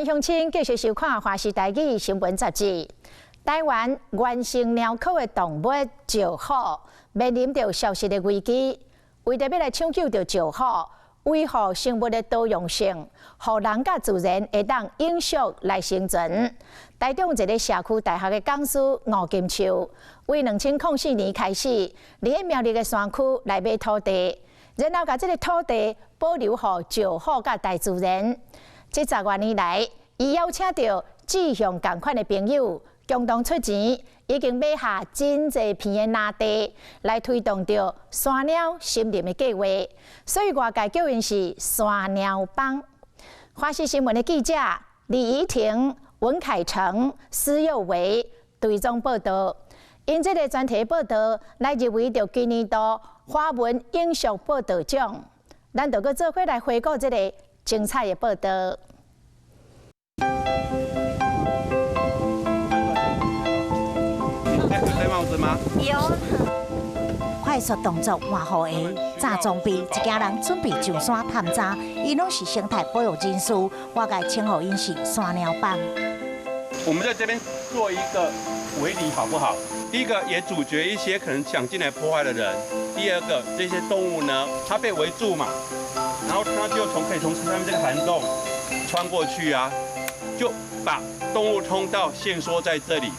欢迎乡亲继续收看《华视台语新闻杂志》。台湾原生鸟科的动物石虎面临着消失的危机，为着要来抢救着石虎，维护生物的多样性，互人甲自然会当永续来生存。台中一个社区大学的讲师吴金秋，为2004年开始，伫苗栗的山区来买土地，然后把这个土地保留予石虎甲大自然。这10多年来，伊邀请到志向同款的朋友，共同出钱，已经买下真侪片的蓝地，来推动着山鸟森林的计划。所以外界叫因是山鸟帮。华视新闻的记者李怡婷、文凯成、施佑维对踪报道。因这个专题报道来入围着今年度华文影视报道奖。咱就搁做伙来回顾这个精彩的报道。戴帽子吗？有。快速动作换好鞋，炸装备，一家人准备上山探查，因拢是生态保育人士，我该称呼因是山鸟帮。我们在这边做一个围篱，好不好？第一个也阻绝一些可能想进来破坏的人。第二个，这些动物呢，它被围住嘛，然后它就可以从上面这个涵洞穿过去啊，就把动物通道限缩在这里，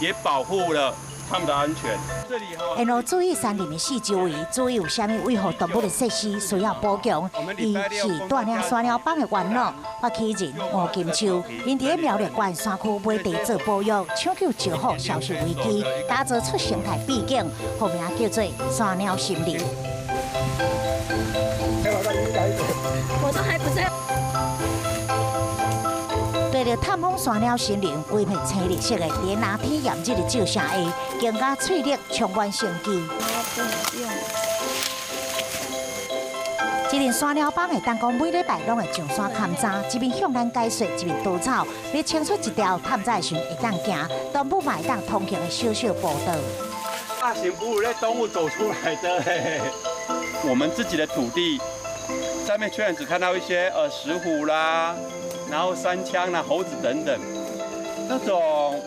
也保护了它们的安全。这里哈，然后注意山林的四周围，注意有啥物维护动物的设施需要补强。伊是大岭山鸟帮的元老发起人吴金秋，因伫苗栗县山区买地做保育，抢救石虎消失危机，打造出生态秘境，后名叫做山鸟森林。我都还不在。为了探访山鸟森林，规片青绿色的连拿体验这个照相下，更加翠绿充满生机。这阵山鸟帮的当讲每礼拜拢会上山勘查，一边向咱解说，一边督草，要清出一条探查的时会当行，动物嘛会当通行的小小步道。大型哺乳类动物走出来的嘿，我们自己的土地上面虽然只看到一些石虎啦。然后山羌啦、猴子等等，那种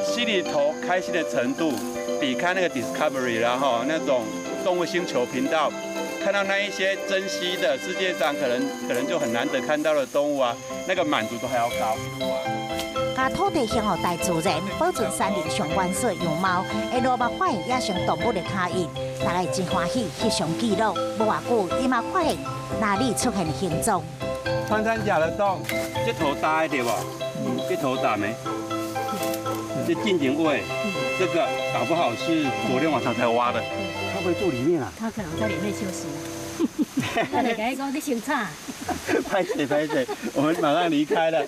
心里头开心的程度，比看那个 Discovery 啦哈那种动物星球频道，看到那一些珍稀的世界上可能就很难得看到的动物啊，那个满足度还要高。把土地献予大自然，保存山林上原始样貌，会落目发现野生动物的脚印，大家真欢喜翕相记录。无偌久，伊嘛发现哪里出现形状。穿山甲的洞，这头大一点吧？这头大没？这近景位，这个搞不好是昨天晚上才挖的。他会住里面啊？他可能在里面休息。他来跟你讲，你先擦。拍水，我们马上离开了。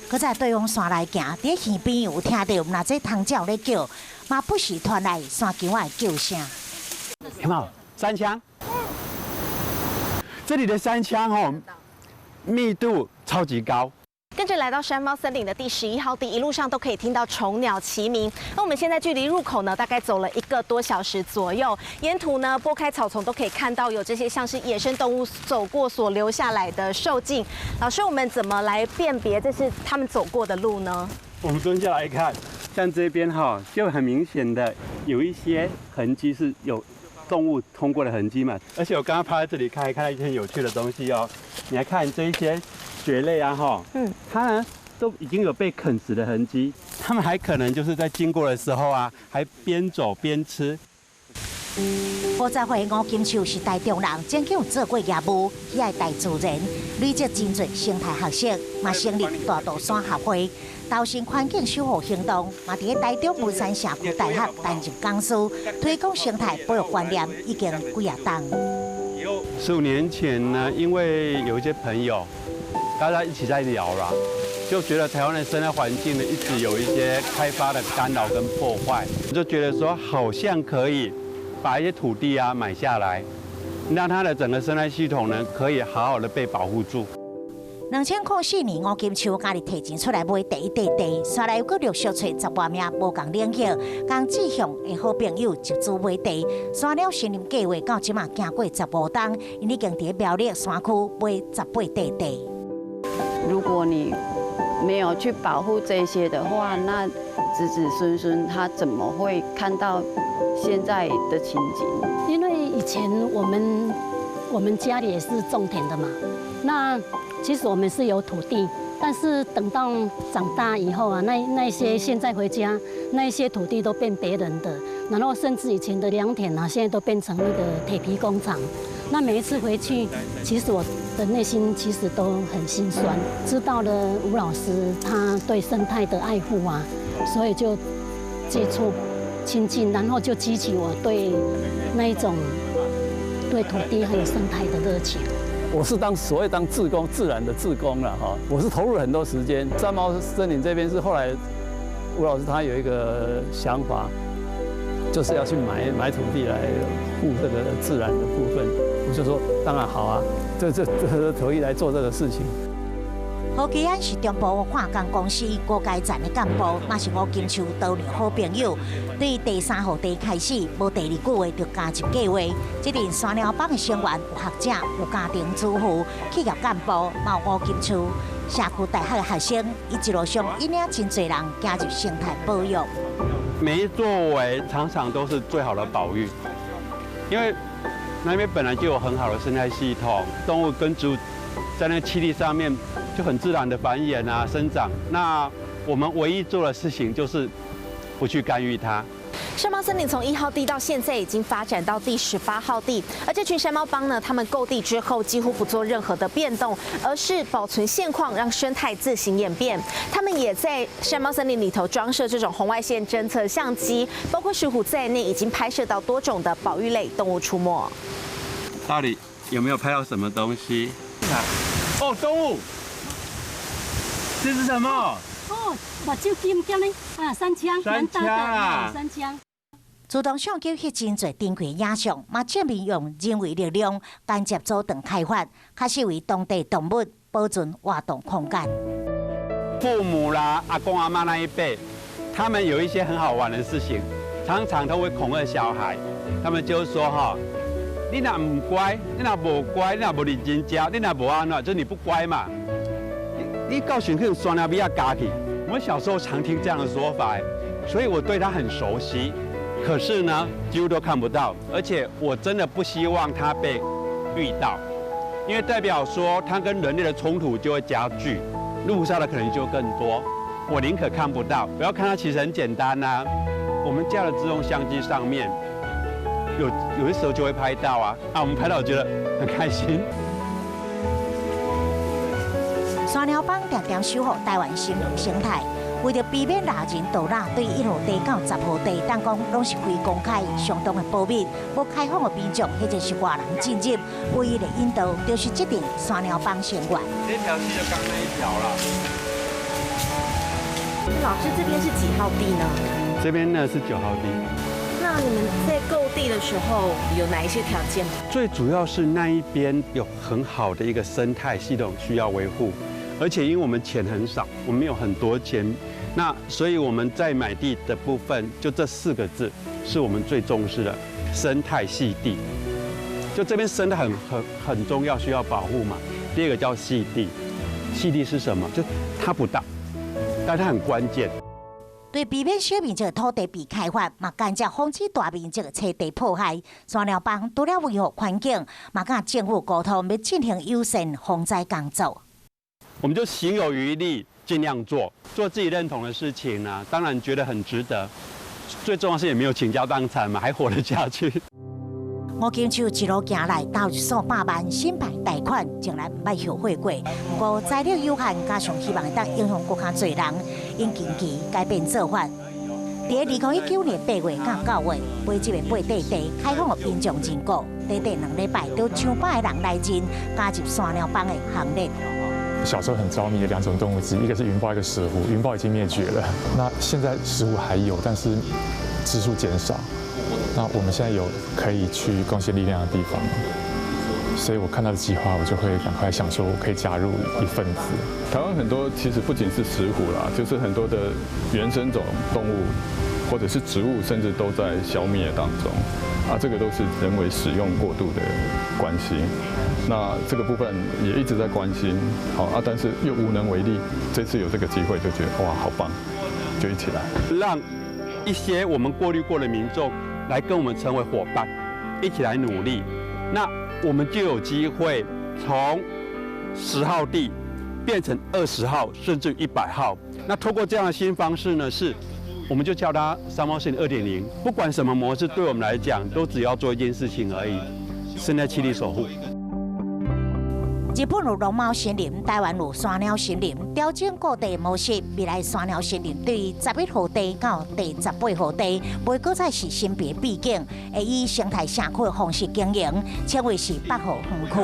搁在对方山来行，伫耳边有听到那只汤鸟咧叫，嘛不时传来山羌的叫声。有没有山羌？这里的山羌哦，密度超级高。跟着来到山猫森林的第11号地，一路上都可以听到虫鸟齐鸣。那我们现在距离入口呢，大概走了1个多小时左右。沿途呢，拨开草丛都可以看到有这些像是野生动物走过所留下来的兽径。老师，我们怎么来辨别这是他们走过的路呢？我们蹲下来看，像这边哈，就很明显的有一些痕迹是有动物通过的痕迹嘛。而且我刚刚趴在这里看到一些很有趣的东西哦。你来看这一些蕨类啊，哈，它呢都已经有被啃食的痕迹，它们还可能就是在经过的时候啊，还边走边吃。负责会吴金秋是台中人，曾经有做过业务，喜爱大自然，累积真侪生态学习，嘛成立大肚山协会、稻城环境守护行动，嘛伫台中文山社区大学担任讲师，推广生态保育观念已经几啊档。15年前呢，因为有一些朋友，大家一起在聊啦，就觉得台湾的生态环境呢一直有一些开发的干扰跟破坏，就觉得说好像可以把一些土地啊买下来，让它的整个生态系统呢可以好好的被保护住。2004年，吴金秋家己摕钱出来买第一块地，后来又搁陆续找10多名无共领域、共志向的好朋友集资买地，山鸟森林计划到即马行过15档，因已经伫苗栗山区买18块地。如果你没有去保护这些的话，那子子孙孙他怎么会看到现在的情景？因为以前我们家里也是种田的嘛，那其实我们是有土地，但是等到长大以后啊，那一些现在回家，那一些土地都变别人的，然后甚至以前的良田啊，现在都变成那个铁皮工厂。那每一次回去，其实我的内心其实都很心酸。知道了吴老师他对生态的爱护啊，所以就接触亲近，然后就激起我对那一种对土地还有生态的热情。我是所谓当志工，自然的志工了哈。我是投入了很多时间。三毛森林这边是后来吴老师他有一个想法，就是要去买土地来护这个自然的部分。我就说当然好啊，这可以来做这个事情。何基安是中部化工公司高阶站的干部，嘛是吴金秋多年好朋友。对第3号地开始，无第2句话就加入计划。这阵山鸟帮的成员有学者、有家庭主妇、企业干部，嘛有吴金秋社区大学的学生，伊一路上引领真侪人加入生态保育。没作为常常都是最好的保育，因为那边本来就有很好的生态系统，动物跟植物在那个栖地上面就很自然的繁衍啊、生长。那我们唯一做的事情就是不去干预它。山猫森林从1号地到现在已经发展到第18号地，而这群山猫帮呢，他们购地之后几乎不做任何的变动，而是保存现况，让生态自行演变。他们也在山猫森林里头装设这种红外线侦测相机，包括石虎在内，已经拍摄到多种的保育类动物出没。到底有没有拍到什么东西？哦，动物，这是什么？哦，目睭金尖呢？啊，山枪，山枪啊，山枪。自动相机翕真侪珍贵影像，嘛证明用人为力量间接阻断开发，开始为当地动物保存活动空间。父母啦、阿公阿妈那一辈，他们有一些很好玩的事情，常常都会恐吓小孩。他们就说哈，你若唔乖，你若无乖，你若无认真教，你若无安怎，就是你不乖嘛。你到时去酸了比较家去。我们小时候常听这样的说法，所以我对他很熟悉。可是呢，几乎都看不到，而且我真的不希望他被遇到，因为代表说他跟人类的冲突就会加剧，路上的可能就更多。我宁可看不到，不要看它，其实很简单呐。我们架的自动相机上面，有的时候就会拍到啊，我们拍到我觉得很开心。山鸟帮常常守护台湾森林生态。为着避免拉人盗拉，对1号地到10号地，当讲拢是非公开、相当的保密，无开放的边种，或者是外人进入。唯一的引导就是这顶山鸟帮成员。这条溪就刚那一条了。老师，这边是几号地呢？这边呢是9号地。那你们在购地的时候有哪一些条件吗？最主要是那一边有很好的一个生态系统需要维护。而且因为我们钱很少，我们没有很多钱，那所以我们在买地的部分，就这4个字是我们最重视的生态系地。就这边生态很重要，需要保护嘛。第2个叫系地，系地是什么？就它不大，但它很关键。对避免小面积的土地被开发，嘛间接防止大面积的土地破坏。山鸟帮除了维护环境，嘛甲政府沟通要进行优先防灾工作。我们就行有余力，尽量做自己认同的事情呢。当然觉得很值得，最重要是也没有倾家荡产嘛，还活得下去。吴金秋一路行来，投入数百万新牌贷款，从来唔捌后悔过。不过财力有限，加上希望会当影响更较侪人，因近期改变做法。在2019年8月到9月，买这个8块地，开放给民众认购，短短2礼拜，就上百个人来认，加入山鸟帮的行列。小时候很着迷的2种动物之一，一个是云豹，一个石虎。云豹已经灭绝了，那现在石虎还有，但是只数减少。那我们现在有可以去贡献力量的地方，所以我看到的计划，我就会赶快想说，我可以加入一份子。台湾很多其实不仅是石虎啦，就是很多的原生种动物或者是植物，甚至都在消灭当中。这个都是人为使用过度的关系。那这个部分也一直在关心，但是又无能为力。这次有这个机会，就觉得哇，好棒，就一起来，让一些我们过滤过的民众来跟我们成为伙伴，一起来努力。那我们就有机会从10号地变成20号，甚至100号。那透过这样的新方式呢，我们就叫它山猫森林2.0。不管什么模式，对我们来讲，都只要做一件事情而已：生态栖地守护。日本有龙猫森林，台湾有山鸟森林，调整各地模式。未来山鸟森林对于11号地到第18号地，袂搁再是新别毕竟，会以生态社区的方式经营，称为是8号园区。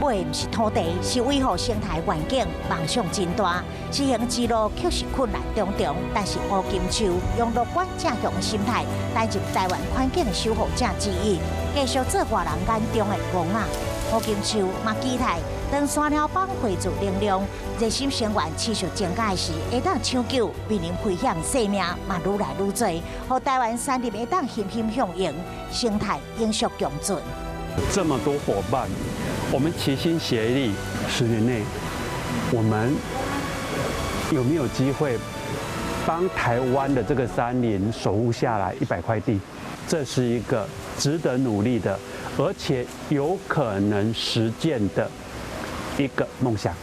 买的不是土地，是维护生态环境，梦想真大。实行之路确实困难重重，但是吴金秋用乐观正向的心态，担任台湾环境的守护者之一，继续做外人眼中的王啊！吴金秋嘛期待，当山鸟帮汇聚能量，热心成员持续增加时，会当抢救濒临危险生命嘛愈来愈多，和台湾山林会当欣欣向荣，生态永续共存。这么多伙伴，我们齐心协力，10年内，我们有没有机会帮台湾的这个山林守护下来100块地？这是一个值得努力的，而且有可能实践的一个梦想。